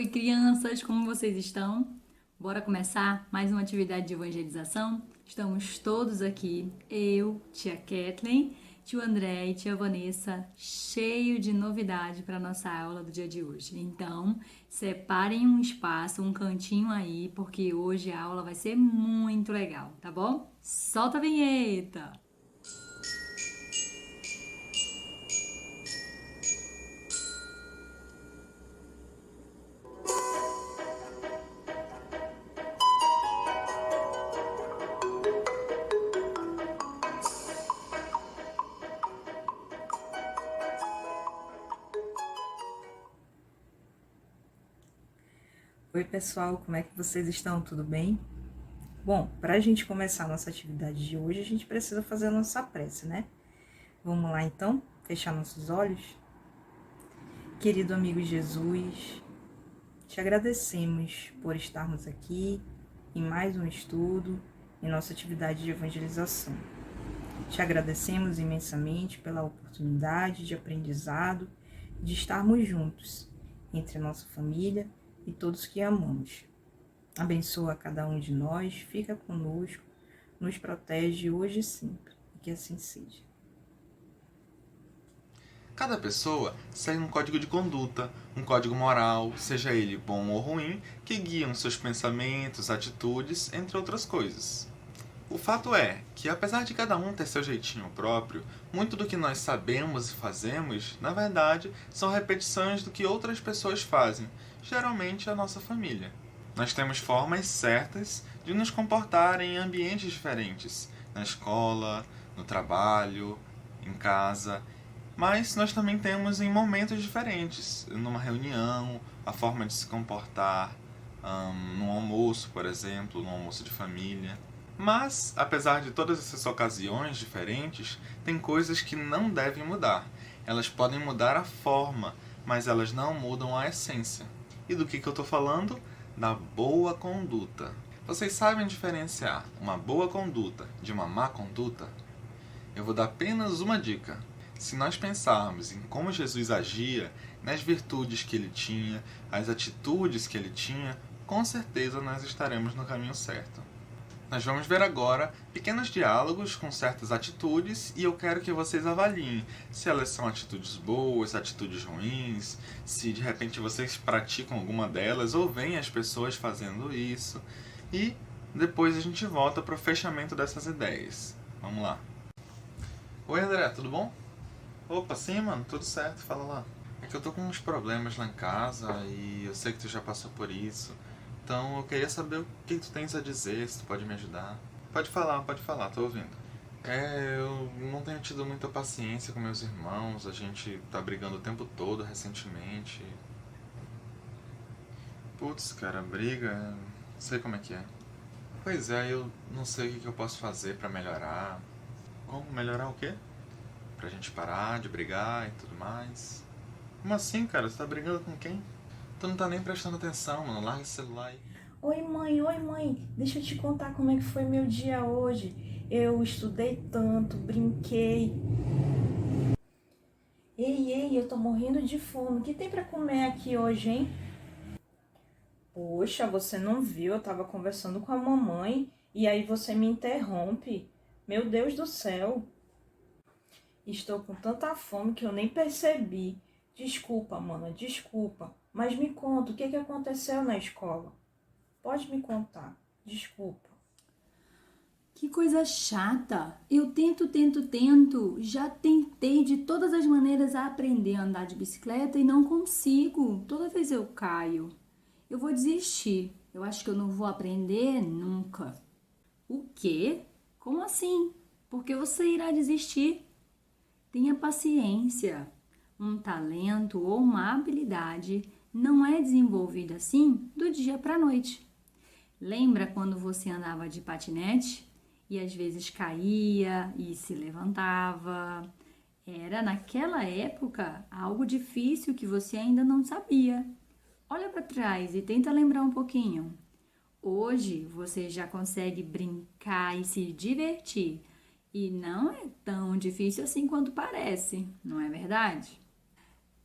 crianças, como vocês estão? Bora começar mais uma atividade de evangelização? Estamos todos aqui, eu, tia Kathleen, tio André e tia Vanessa, cheio de novidade para nossa aula do dia de hoje. Então, separem um espaço, um cantinho aí, porque hoje a aula vai ser muito legal, tá bom? Solta a vinheta! Oi pessoal, como é que vocês estão? Tudo bem? Bom, para a gente começar a nossa atividade de hoje, a gente precisa fazer a nossa prece, né? Vamos lá então, fechar nossos olhos? Querido amigo Jesus, te agradecemos por estarmos aqui em mais um estudo em nossa atividade de evangelização. Te agradecemos imensamente pela oportunidade de aprendizado, de estarmos juntos entre a nossa família e todos que amamos. Abençoa cada um de nós, fica conosco, nos protege hoje e sempre, e que assim seja. Cada pessoa segue um código de conduta, um código moral, seja ele bom ou ruim, que guiam seus pensamentos, atitudes, entre outras coisas. O fato é que, apesar de cada um ter seu jeitinho próprio, muito do que nós sabemos e fazemos, na verdade, são repetições do que outras pessoas fazem, geralmente a nossa família. Nós temos formas certas de nos comportar em ambientes diferentes, na escola, no trabalho, em casa, mas nós também temos em momentos diferentes, numa reunião, a forma de se comportar, num almoço, por exemplo, num almoço de família. Mas, apesar de todas essas ocasiões diferentes, tem coisas que não devem mudar. Elas podem mudar a forma, mas elas não mudam a essência. E do que eu estou falando? Da boa conduta. Vocês sabem diferenciar uma boa conduta de uma má conduta? Eu vou dar apenas uma dica. Se nós pensarmos em como Jesus agia, nas virtudes que ele tinha, as atitudes que ele tinha, com certeza nós estaremos no caminho certo. Nós vamos ver agora pequenos diálogos com certas atitudes e eu quero que vocês avaliem se elas são atitudes boas, atitudes ruins, se de repente vocês praticam alguma delas ou veem as pessoas fazendo isso. E depois a gente volta para o fechamento dessas ideias. Vamos lá. Oi André, tudo bom? Opa, sim mano, tudo certo, fala lá. É que eu tô com uns problemas lá em casa e eu sei que tu já passou por isso. Então eu queria saber o que tu tens a dizer, se tu pode me ajudar. Pode falar, tô ouvindo. Eu não tenho tido muita paciência com meus irmãos, a gente tá brigando o tempo todo recentemente. Putz, cara, briga, sei como é que é. Pois é, eu não sei o que eu posso fazer pra melhorar. Como? Melhorar o quê? Pra gente parar de brigar e tudo mais. Como assim, cara? Você tá brigando com quem? Tu não tá nem prestando atenção, mano. Larga esse celular aí. Oi mãe, deixa eu te contar como é que foi meu dia hoje. Eu estudei tanto, brinquei. Ei, eu tô morrendo de fome. O que tem pra comer aqui hoje, hein? Poxa, você não viu? Eu tava conversando com a mamãe e aí você me interrompe. Meu Deus do céu. Estou com tanta fome que eu nem percebi. Desculpa, mana, desculpa. Mas me conta, o que aconteceu na escola? Pode me contar. Desculpa. Que coisa chata! Eu tento. Já tentei de todas as maneiras a aprender a andar de bicicleta e não consigo. Toda vez eu caio. Eu vou desistir. Eu acho que eu não vou aprender nunca. O quê? Como assim? Por que você irá desistir? Tenha paciência. Um talento ou uma habilidade não é desenvolvida assim do dia para a noite. Lembra quando você andava de patinete e às vezes caía e se levantava? Era naquela época algo difícil que você ainda não sabia. Olha para trás e tenta lembrar um pouquinho. Hoje você já consegue brincar e se divertir. E não é tão difícil assim quanto parece, não é verdade?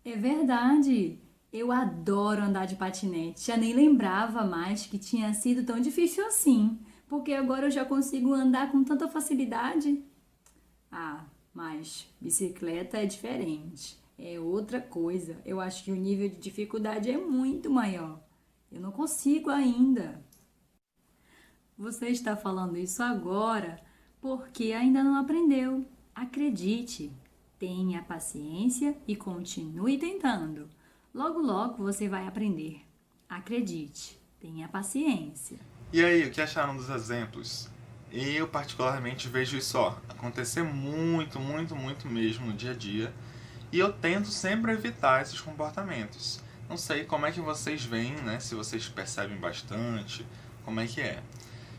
É verdade. Eu adoro andar de patinete. Já nem lembrava mais que tinha sido tão difícil assim, porque agora eu já consigo andar com tanta facilidade. Ah, mas bicicleta é diferente. É outra coisa. Eu acho que o nível de dificuldade é muito maior. Eu não consigo ainda. Você está falando isso agora porque ainda não aprendeu. Acredite, tenha paciência e continue tentando. Logo, logo você vai aprender. Acredite, tenha paciência. E aí, o que acharam dos exemplos? Eu particularmente vejo isso acontecer muito, muito, muito mesmo no dia a dia. E eu tento sempre evitar esses comportamentos. Não sei como é que vocês veem, né? Se vocês percebem bastante, como é que é.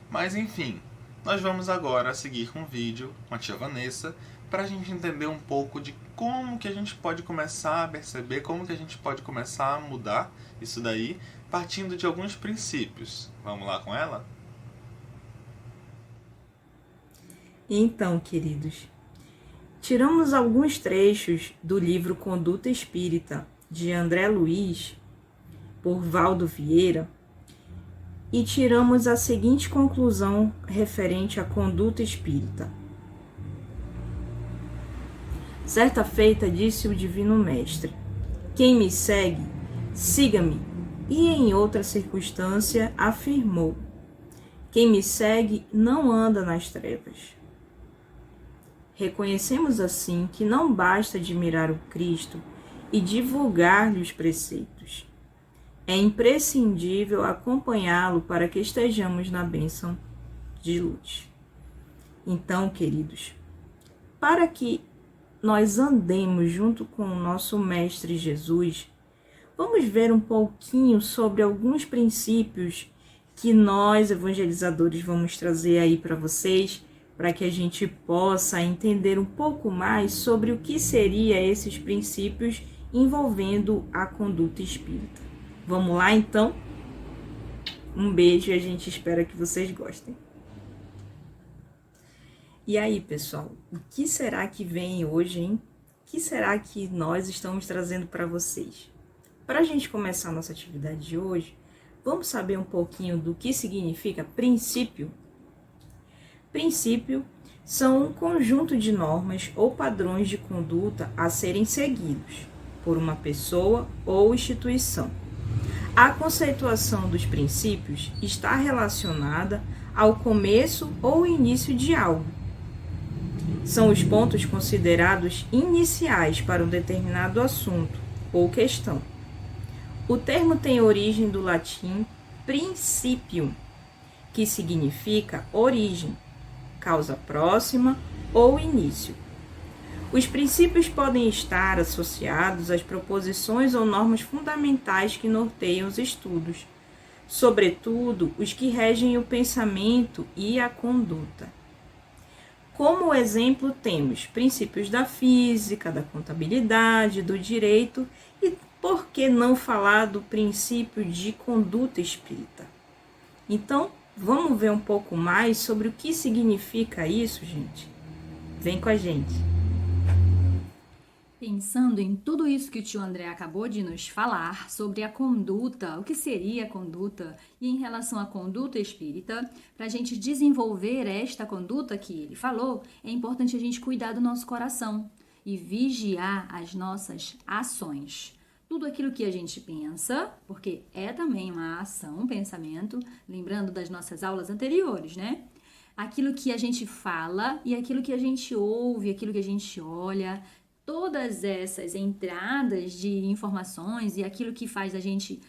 Mas enfim, nós vamos agora seguir com o vídeo com a tia Vanessa para a gente entender um pouco de como que a gente pode começar a perceber, como que a gente pode começar a mudar isso daí, partindo de alguns princípios. Vamos lá com ela? Então, queridos, tiramos alguns trechos do livro Conduta Espírita, de André Luiz, por Valdo Vieira, e tiramos a seguinte conclusão referente à conduta espírita. Certa feita disse o Divino Mestre: quem me segue, siga-me. E em outra circunstância afirmou: quem me segue não anda nas trevas. Reconhecemos assim que não basta admirar o Cristo e divulgar-lhe os preceitos. É imprescindível acompanhá-lo para que estejamos na bênção de luz. Então, queridos, para que nós andemos junto com o nosso Mestre Jesus, vamos ver um pouquinho sobre alguns princípios que nós, evangelizadores, vamos trazer aí para vocês, para que a gente possa entender um pouco mais sobre o que seriam esses princípios envolvendo a conduta espírita. Vamos lá, então? Um beijo e a gente espera que vocês gostem. E aí, pessoal, o que será que vem hoje, hein? O que será que nós estamos trazendo para vocês? Para a gente começar a nossa atividade de hoje, vamos saber um pouquinho do que significa princípio? Princípio são um conjunto de normas ou padrões de conduta a serem seguidos por uma pessoa ou instituição. A conceituação dos princípios está relacionada ao começo ou início de algo. São os pontos considerados iniciais para um determinado assunto ou questão. O termo tem origem do latim principium, que significa origem, causa próxima ou início. Os princípios podem estar associados às proposições ou normas fundamentais que norteiam os estudos, sobretudo os que regem o pensamento e a conduta. Como exemplo, temos princípios da física, da contabilidade, do direito e, por que não falar do princípio de conduta espírita? Então, vamos ver um pouco mais sobre o que significa isso, gente? Vem com a gente! Pensando em tudo isso que o tio André acabou de nos falar sobre a conduta, o que seria a conduta e em relação à conduta espírita, para a gente desenvolver esta conduta que ele falou, é importante a gente cuidar do nosso coração e vigiar as nossas ações. Tudo aquilo que a gente pensa, porque é também uma ação, um pensamento, lembrando das nossas aulas anteriores, né? Aquilo que a gente fala e aquilo que a gente ouve, aquilo que a gente olha, todas essas entradas de informações e aquilo que faz a gente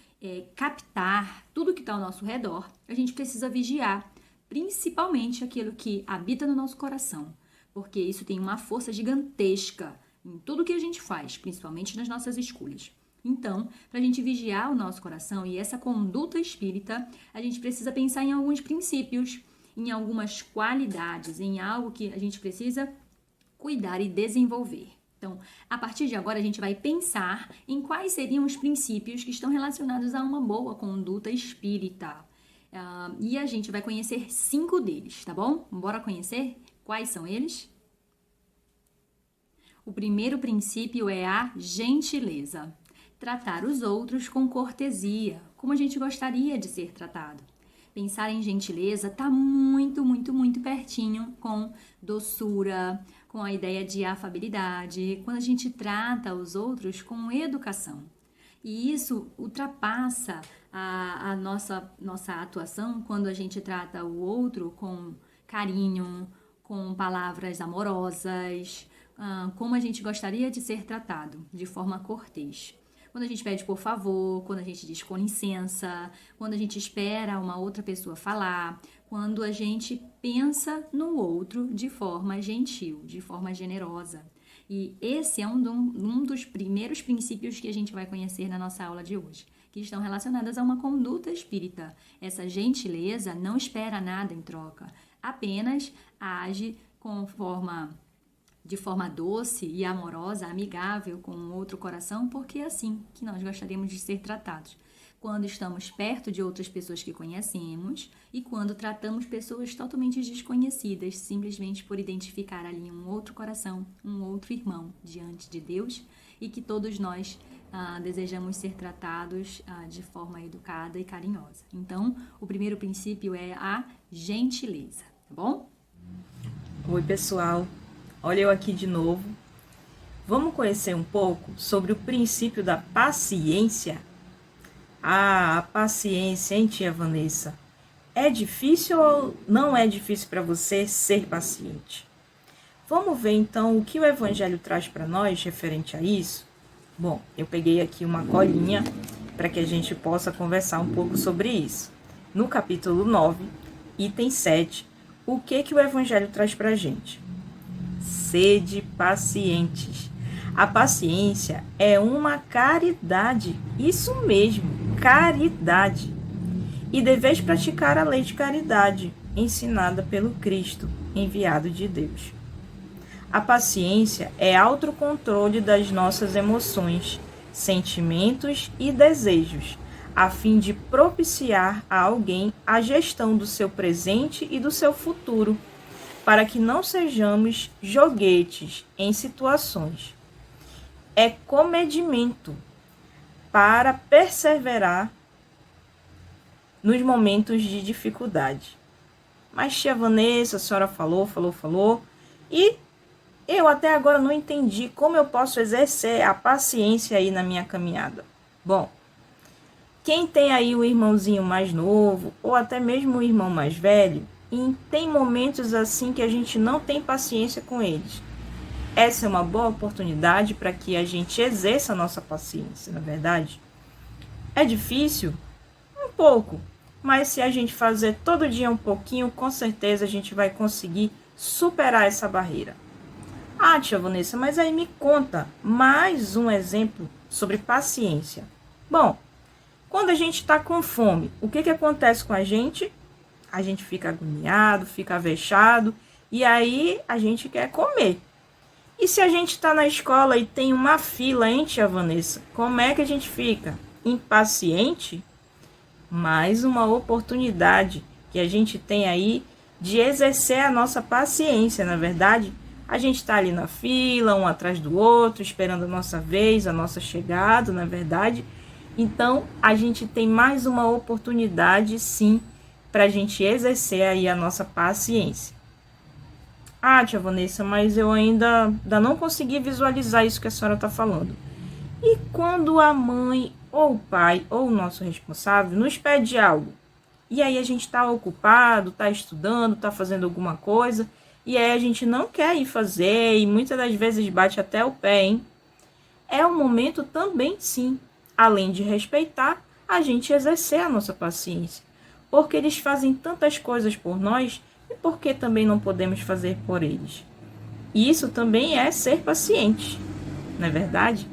captar tudo que está ao nosso redor, a gente precisa vigiar, principalmente aquilo que habita no nosso coração, porque isso tem uma força gigantesca em tudo que a gente faz, principalmente nas nossas escolhas. Então, para a gente vigiar o nosso coração e essa conduta espírita, a gente precisa pensar em alguns princípios, em algumas qualidades, em algo que a gente precisa cuidar e desenvolver. Então, a partir de agora, a gente vai pensar em quais seriam os princípios que estão relacionados a uma boa conduta espírita. E a gente vai conhecer 5 deles, tá bom? Bora conhecer? Quais são eles? O primeiro princípio é a gentileza. Tratar os outros com cortesia, como a gente gostaria de ser tratado. Pensar em gentileza está muito, muito, muito pertinho com doçura, com a ideia de afabilidade, quando a gente trata os outros com educação. E isso ultrapassa a nossa atuação quando a gente trata o outro com carinho, com palavras amorosas, como a gente gostaria de ser tratado, de forma cortês. Quando a gente pede por favor, quando a gente diz com licença, quando a gente espera uma outra pessoa falar, quando a gente pensa no outro de forma gentil, de forma generosa. E esse é um dos primeiros princípios que a gente vai conhecer na nossa aula de hoje, que estão relacionadas a uma conduta espírita. Essa gentileza não espera nada em troca, apenas age de forma doce e amorosa, amigável com o outro coração, porque é assim que nós gostaríamos de ser tratados. Quando estamos perto de outras pessoas que conhecemos e quando tratamos pessoas totalmente desconhecidas, simplesmente por identificar ali um outro coração, um outro irmão diante de Deus e que todos nós desejamos ser tratados de forma educada e carinhosa. Então, o primeiro princípio é a gentileza, tá bom? Oi, pessoal. Olha eu aqui de novo. Vamos conhecer um pouco sobre o princípio da paciência? A paciência, hein, tia Vanessa? É difícil ou não é difícil para você ser paciente? Vamos ver então o que o Evangelho traz para nós referente a isso? Bom, eu peguei aqui uma colinha para que a gente possa conversar um pouco sobre isso. No capítulo 9, item 7, o que o Evangelho traz para a gente? Sede pacientes. A paciência é uma caridade, isso mesmo, caridade. E deveis praticar a lei de caridade, ensinada pelo Cristo, enviado de Deus. A paciência é autocontrole das nossas emoções, sentimentos e desejos, a fim de propiciar a alguém a gestão do seu presente e do seu futuro, para que não sejamos joguetes em situações. É comedimento para perseverar nos momentos de dificuldade. Mas tia Vanessa, a senhora falou, e eu até agora não entendi como eu posso exercer a paciência aí na minha caminhada. Bom, quem tem aí o irmãozinho mais novo, ou até mesmo o irmão mais velho, e tem momentos assim que a gente não tem paciência com eles. Essa é uma boa oportunidade para que a gente exerça a nossa paciência, na verdade. É difícil? Um pouco. Mas se a gente fazer todo dia um pouquinho, com certeza a gente vai conseguir superar essa barreira. Ah, tia Vanessa, mas aí me conta mais um exemplo sobre paciência. Bom, quando a gente está com fome, o que acontece com a gente? A gente fica agoniado, fica avexado e aí a gente quer comer. E se a gente está na escola e tem uma fila, hein, tia Vanessa? Como é que a gente fica? Impaciente? Mais uma oportunidade que a gente tem aí de exercer a nossa paciência, na verdade. A gente está ali na fila, um atrás do outro, esperando a nossa vez, a nossa chegada, na verdade. Então, a gente tem mais uma oportunidade, sim, para a gente exercer aí a nossa paciência. Ah, tia Vanessa, mas eu ainda não consegui visualizar isso que a senhora está falando. E quando a mãe, ou o pai, ou o nosso responsável nos pede algo, e aí a gente está ocupado, está estudando, está fazendo alguma coisa, e aí a gente não quer ir fazer, e muitas das vezes bate até o pé, hein? É um momento também, sim, além de respeitar, a gente exercer a nossa paciência. Porque eles fazem tantas coisas por nós, e por que também não podemos fazer por eles? E isso também é ser paciente, não é verdade?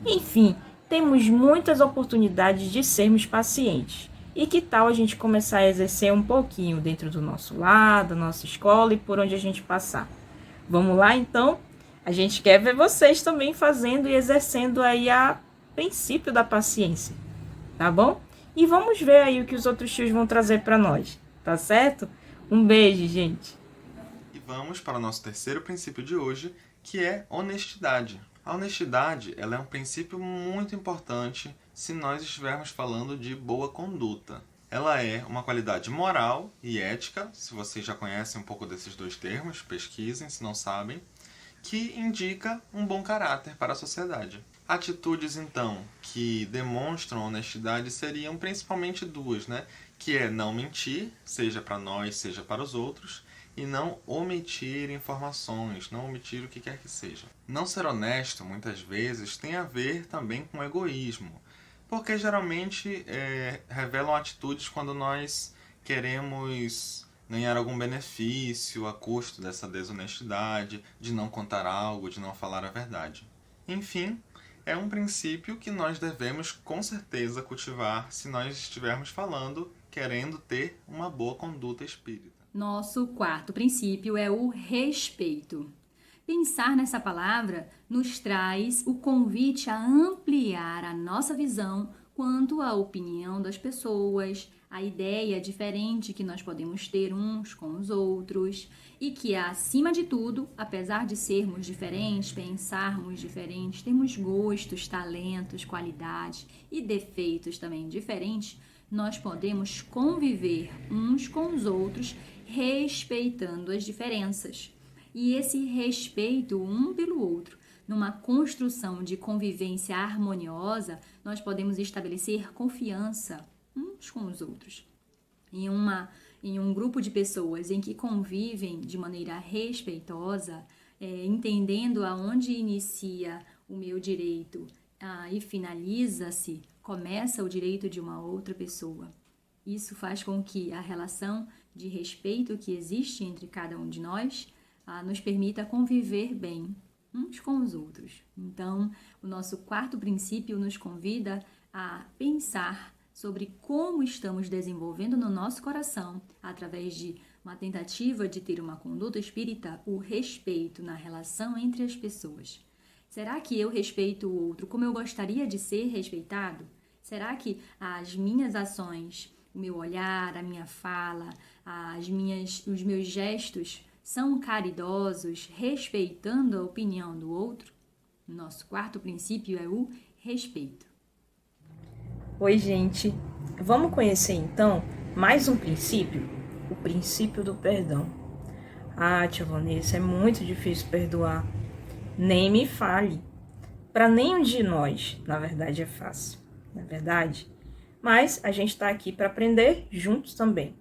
Enfim, temos muitas oportunidades de sermos pacientes. E que tal a gente começar a exercer um pouquinho dentro do nosso lar, da nossa escola e por onde a gente passar? Vamos lá, então? A gente quer ver vocês também fazendo e exercendo aí o princípio da paciência, tá bom? E vamos ver aí o que os outros tios vão trazer para nós, tá certo? Um beijo, gente! E vamos para o nosso terceiro princípio de hoje, que é honestidade. A honestidade, ela é um princípio muito importante se nós estivermos falando de boa conduta. Ela é uma qualidade moral e ética, se vocês já conhecem um pouco desses dois termos, pesquisem se não sabem, que indica um bom caráter para a sociedade. Atitudes, então, que demonstram honestidade seriam principalmente duas, né? Que é não mentir, seja para nós, seja para os outros, e não omitir informações, não omitir o que quer que seja. Não ser honesto, muitas vezes, tem a ver também com egoísmo, porque geralmente revelam atitudes quando nós queremos ganhar algum benefício a custo dessa desonestidade, de não contar algo, de não falar a verdade. Enfim, é um princípio que nós devemos com certeza cultivar se nós estivermos falando, querendo ter uma boa conduta espírita. Nosso quarto princípio é o respeito. Pensar nessa palavra nos traz o convite a ampliar a nossa visão quanto à opinião das pessoas, a ideia diferente que nós podemos ter uns com os outros e que, acima de tudo, apesar de sermos diferentes, pensarmos diferentes, temos gostos, talentos, qualidades e defeitos também diferentes, nós podemos conviver uns com os outros respeitando as diferenças. E esse respeito um pelo outro, numa construção de convivência harmoniosa, nós podemos estabelecer confiança uns com os outros. Em um grupo de pessoas em que convivem de maneira respeitosa, entendendo aonde inicia o meu direito e finaliza-se, começa o direito de uma outra pessoa. Isso faz com que a relação de respeito que existe entre cada um de nós nos permita conviver bem uns com os outros. Então, o nosso quarto princípio nos convida a pensar sobre como estamos desenvolvendo no nosso coração, através de uma tentativa de ter uma conduta espírita, o respeito na relação entre as pessoas. Será que eu respeito o outro como eu gostaria de ser respeitado? Será que as minhas ações, o meu olhar, a minha fala, os meus gestos são caridosos, respeitando a opinião do outro? Nosso quarto princípio é o respeito. Oi, gente. Vamos conhecer, então, mais um princípio? O princípio do perdão. Tia Vanessa, é muito difícil perdoar. Nem me fale. Para nenhum de nós, na verdade, é fácil. Não é verdade? Mas a gente está aqui para aprender juntos também.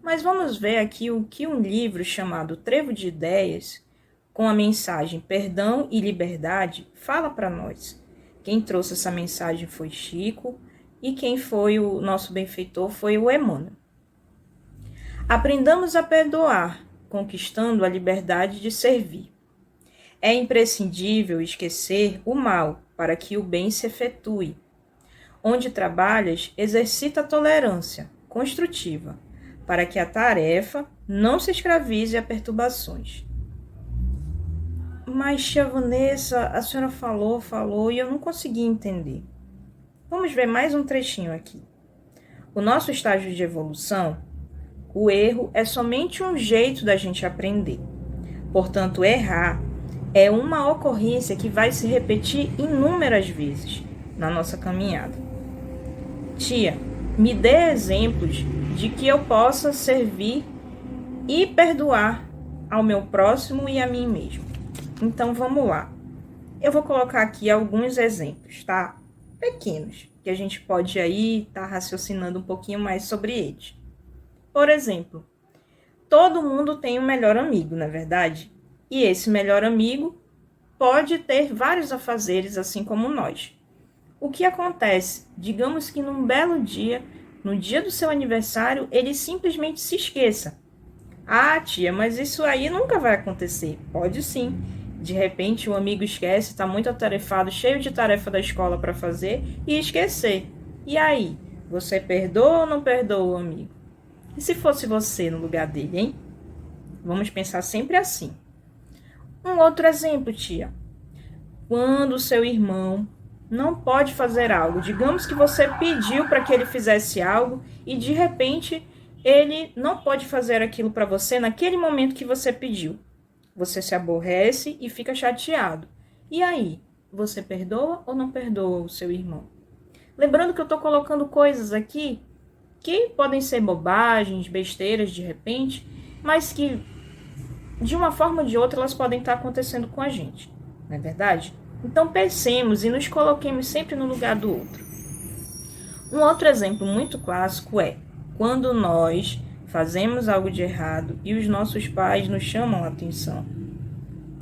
Mas vamos ver aqui o que um livro chamado Trevo de Ideias, com a mensagem Perdão e Liberdade, fala para nós. Quem trouxe essa mensagem foi Chico e quem foi o nosso benfeitor foi o Emmanuel. Aprendamos a perdoar, conquistando a liberdade de servir. É imprescindível esquecer o mal para que o bem se efetue. Onde trabalhas, exercita a tolerância construtiva, para que a tarefa não se escravize a perturbações. Mas, tia Vanessa, a senhora falou e eu não consegui entender. Vamos ver mais um trechinho aqui. O nosso estágio de evolução, o erro é somente um jeito da gente aprender. Portanto, errar é uma ocorrência que vai se repetir inúmeras vezes na nossa caminhada. Tia, me dê exemplos de que eu possa servir e perdoar ao meu próximo e a mim mesmo. Então, vamos lá. Eu vou colocar aqui alguns exemplos, tá? Pequenos, que a gente pode aí estar raciocinando um pouquinho mais sobre eles. Por exemplo, todo mundo tem um melhor amigo, não é verdade? E esse melhor amigo pode ter vários afazeres, assim como nós. O que acontece? Digamos que num belo dia, no dia do seu aniversário, ele simplesmente se esqueça. Tia, mas isso aí nunca vai acontecer. Pode sim. De repente, o amigo esquece, está muito atarefado, cheio de tarefa da escola para fazer e esquecer. E aí, você perdoa ou não perdoa o amigo? E se fosse você no lugar dele, hein? Vamos pensar sempre assim. Um outro exemplo, tia. Quando o seu irmão não pode fazer algo, digamos que você pediu para que ele fizesse algo e de repente ele não pode fazer aquilo para você naquele momento que você pediu. Você se aborrece e fica chateado. E aí, você perdoa ou não perdoa o seu irmão? Lembrando que eu estou colocando coisas aqui que podem ser bobagens, besteiras de repente, mas que de uma forma ou de outra elas podem estar acontecendo com a gente, não é verdade? Então pensemos e nos coloquemos sempre no lugar do outro. Um outro exemplo muito clássico é quando nós fazemos algo de errado e os nossos pais nos chamam a atenção.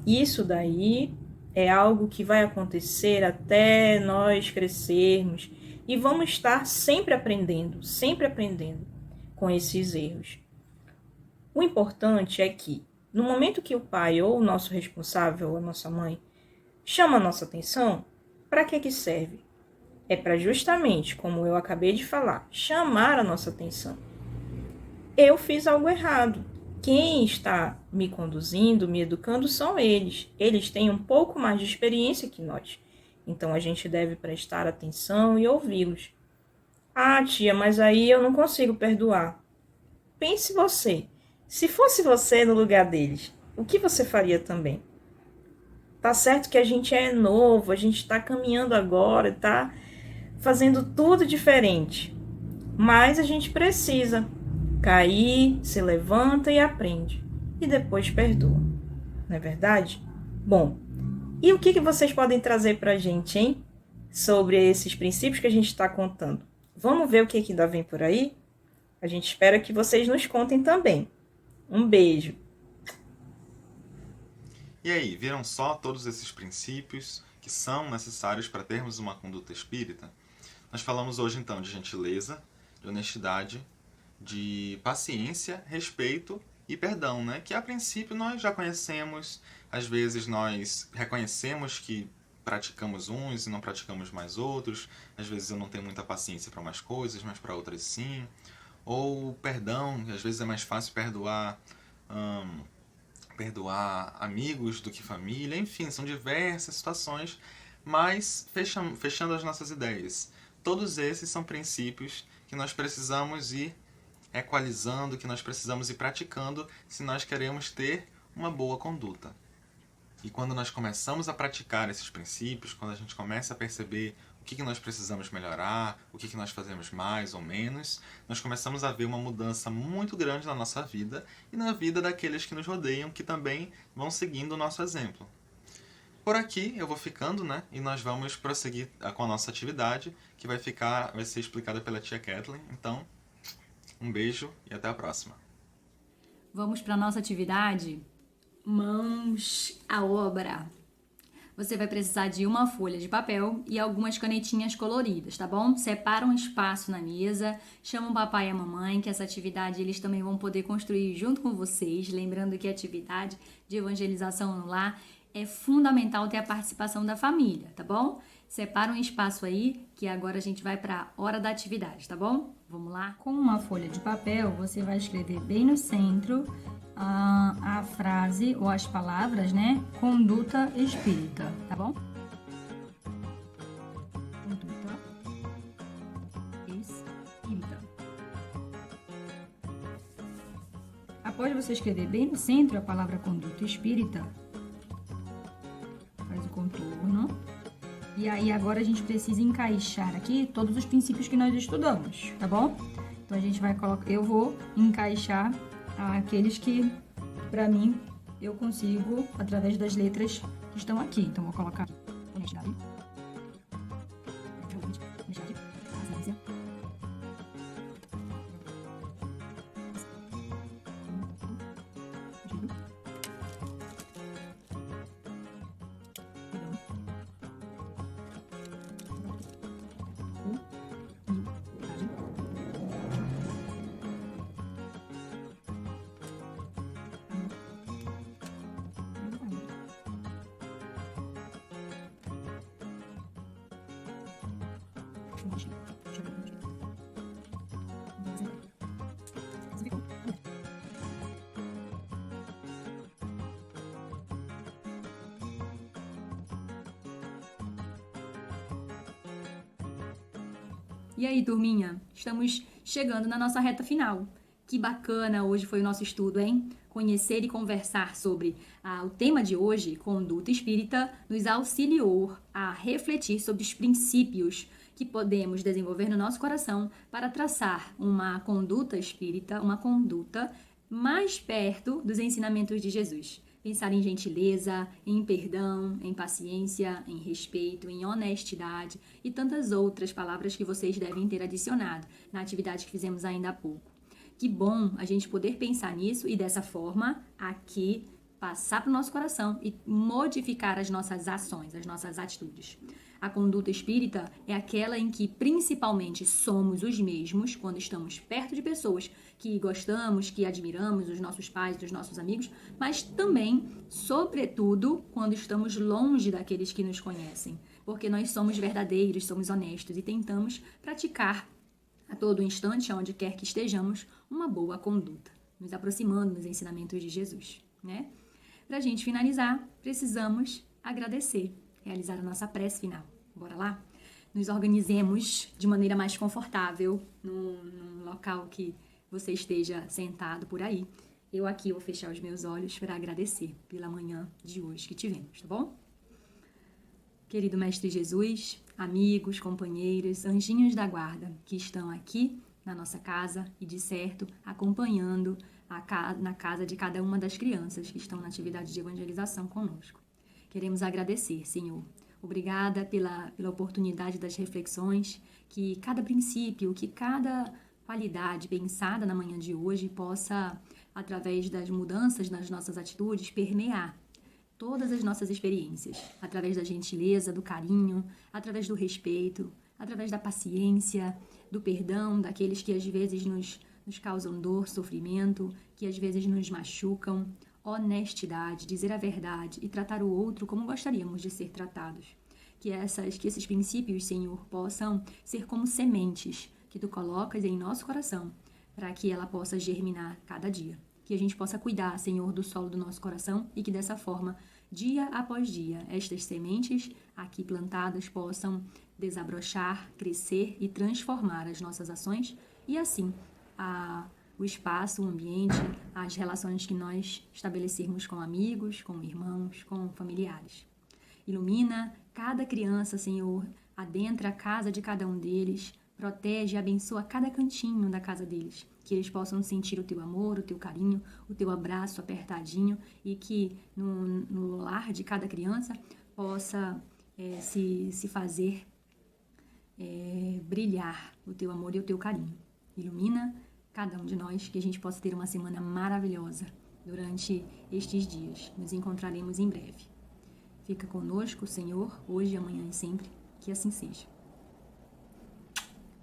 Isso daí é algo que vai acontecer até nós crescermos e vamos estar sempre aprendendo com esses erros. O importante é que, no momento que o pai ou o nosso responsável, ou a nossa mãe, chama a nossa atenção, para que serve? É para justamente, como eu acabei de falar, chamar a nossa atenção. Eu fiz algo errado. Quem está me conduzindo, me educando, são eles. Eles têm um pouco mais de experiência que nós. Então, a gente deve prestar atenção e ouvi-los. Ah, tia, mas aí eu não consigo perdoar. Pense você. Se fosse você no lugar deles, o que você faria também? Tá certo que a gente é novo, a gente está caminhando agora, tá fazendo tudo diferente. Mas a gente precisa cair, se levanta e aprende. E depois perdoa. Não é verdade? Bom, e o que vocês podem trazer pra gente, hein? Sobre esses princípios que a gente está contando. Vamos ver o que ainda vem por aí? A gente espera que vocês nos contem também. Um beijo. E aí, viram só todos esses princípios que são necessários para termos uma conduta espírita? Nós falamos hoje então de gentileza, de honestidade, de paciência, respeito e perdão, né? Que a princípio nós já conhecemos, às vezes nós reconhecemos que praticamos uns e não praticamos mais outros, às vezes eu não tenho muita paciência para umas coisas, mas para outras sim. Ou perdão, às vezes é mais fácil perdoar amigos do que família, enfim, são diversas situações, mas fechando as nossas ideias. Todos esses são princípios que nós precisamos ir equalizando, que nós precisamos ir praticando se nós queremos ter uma boa conduta. E quando nós começamos a praticar esses princípios, quando a gente começa a perceber o que nós precisamos melhorar, o que nós fazemos mais ou menos, nós começamos a ver uma mudança muito grande na nossa vida e na vida daqueles que nos rodeiam, que também vão seguindo o nosso exemplo. Por aqui eu vou ficando, né? E nós vamos prosseguir com a nossa atividade, que vai ser explicada pela tia Kathleen. Então, um beijo e até a próxima. Vamos para a nossa atividade? Mãos à obra! Você vai precisar de uma folha de papel e algumas canetinhas coloridas, tá bom? Separa um espaço na mesa, chama o papai e a mamãe, que essa atividade eles também vão poder construir junto com vocês. Lembrando que a atividade de evangelização no lar é fundamental ter a participação da família, tá bom? Separa um espaço aí, que agora a gente vai para a hora da atividade, tá bom? Vamos lá? Com uma folha de papel, você vai escrever bem no centro a frase ou as palavras, né? Conduta espírita, tá bom? Conduta espírita. Após você escrever bem no centro a palavra conduta espírita, faz o contorno. E aí agora a gente precisa encaixar aqui todos os princípios que nós estudamos, tá bom? Então a gente vai colocar, eu vou encaixar aqueles que, pra mim, eu consigo através das letras que estão aqui. Então vou colocar honestidade, paciência, E aí, turminha? Estamos chegando na nossa reta final. Que bacana hoje foi o nosso estudo, hein? conhecer e conversar sobre o tema de hoje, conduta espírita, nos auxiliou a refletir sobre os princípios que podemos desenvolver no nosso coração para traçar uma conduta espírita, uma conduta mais perto dos ensinamentos de Jesus. Pensar em gentileza, em perdão, em paciência, em respeito, em honestidade e tantas outras palavras que vocês devem ter adicionado na atividade que fizemos ainda há pouco. Que bom a gente poder pensar nisso e dessa forma aqui passar para o nosso coração e modificar as nossas ações, as nossas atitudes. A conduta espírita é aquela em que principalmente somos os mesmos quando estamos perto de pessoas que gostamos, que admiramos, os nossos pais, os nossos amigos, mas também, sobretudo, quando estamos longe daqueles que nos conhecem, porque nós somos verdadeiros, somos honestos e tentamos praticar a todo instante, onde quer que estejamos, uma boa conduta, nos aproximando dos ensinamentos de Jesus, né? Para a gente finalizar, precisamos agradecer, realizar a nossa prece final. Bora lá? Nos organizemos de maneira mais confortável, num local que você esteja sentado por aí. Eu aqui vou fechar os meus olhos para agradecer pela manhã de hoje que tivemos, tá bom? Querido Mestre Jesus, amigos, companheiros, anjinhos da guarda que estão aqui na nossa casa e, de certo, acompanhando na casa de cada uma das crianças que estão na atividade de evangelização conosco. Queremos agradecer, Senhor. Obrigada pela oportunidade das reflexões, que cada princípio, que cada qualidade pensada na manhã de hoje possa, através das mudanças nas nossas atitudes, permear todas as nossas experiências, através da gentileza, do carinho, através do respeito, através da paciência, do perdão daqueles que às vezes nos causam dor, sofrimento, que às vezes nos machucam, honestidade, dizer a verdade e tratar o outro como gostaríamos de ser tratados. Que esses princípios, Senhor, possam ser como sementes que Tu colocas em nosso coração, para que ela possa germinar cada dia. Que a gente possa cuidar, Senhor, do solo do nosso coração e que dessa forma, dia após dia, estas sementes aqui plantadas possam desabrochar, crescer e transformar as nossas ações e assim o espaço, o ambiente, as relações que nós estabelecermos com amigos, com irmãos, com familiares. Ilumina cada criança, Senhor, adentra a casa de cada um deles, protege e abençoa cada cantinho da casa deles, que eles possam sentir o Teu amor, o Teu carinho, o Teu abraço apertadinho e que no lar de cada criança possa se fazer brilhar o Teu amor e o Teu carinho. Ilumina cada um de nós, que a gente possa ter uma semana maravilhosa durante estes dias. Nos encontraremos em breve. Fica conosco, Senhor, hoje, amanhã e sempre, que assim seja.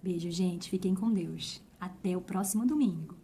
Beijo, gente. Fiquem com Deus. Até o próximo domingo.